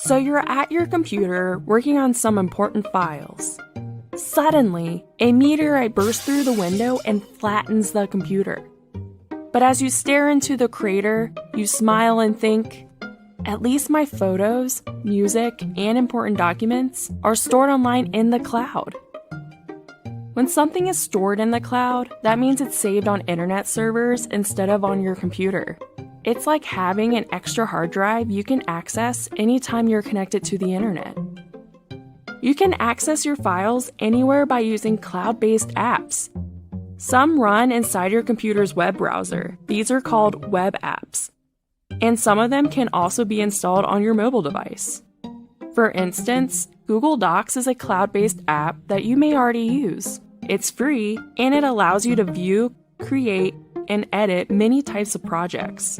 So you're at your computer working on some important files. Suddenly, a meteorite bursts through the window and flattens the computer. But as you stare into the crater, you smile and think, at least my photos, music, and important documents are stored online in the cloud. When something is stored in the cloud, that means it's saved on internet servers instead of on your computer. It's like having an extra hard drive you can access anytime you're connected to the internet. You can access your files anywhere by using cloud-based apps. Some run inside your computer's web browser. These are called web apps. And some of them can also be installed on your mobile device. For instance, Google Docs is a cloud-based app that you may already use. It's free, and it allows you to view, create, and edit many types of projects.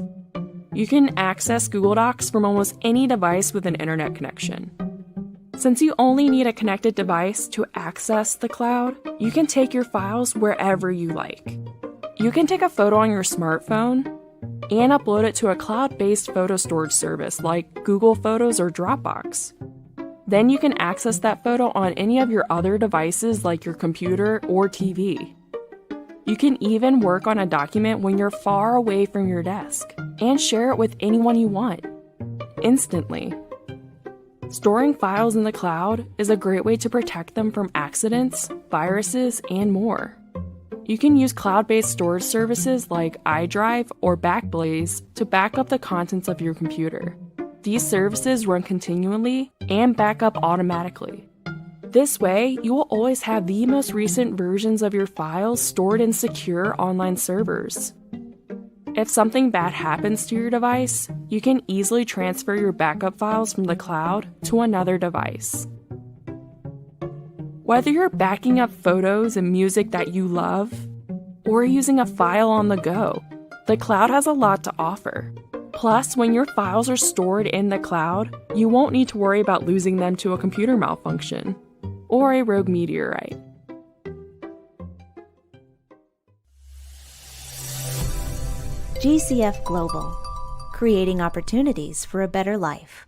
You can access Google Docs from almost any device with an internet connection. Since you only need a connected device to access the cloud, you can take your files wherever you like. You can take a photo on your smartphone and upload it to a cloud-based photo storage service like Google Photos or Dropbox. Then you can access that photo on any of your other devices like your computer or TV. You can even work on a document when you're far away from your desk and share it with anyone you want, instantly. Storing files in the cloud is a great way to protect them from accidents, viruses, and more. You can use cloud-based storage services like iDrive or Backblaze to back up the contents of your computer. These services run continually and back up automatically. This way, you will always have the most recent versions of your files stored in secure online servers. If something bad happens to your device, you can easily transfer your backup files from the cloud to another device. Whether you're backing up photos and music that you love, or using a file on the go, the cloud has a lot to offer. Plus, when your files are stored in the cloud, you won't need to worry about losing them to a computer malfunction or a rogue meteorite. GCF Global, creating opportunities for a better life.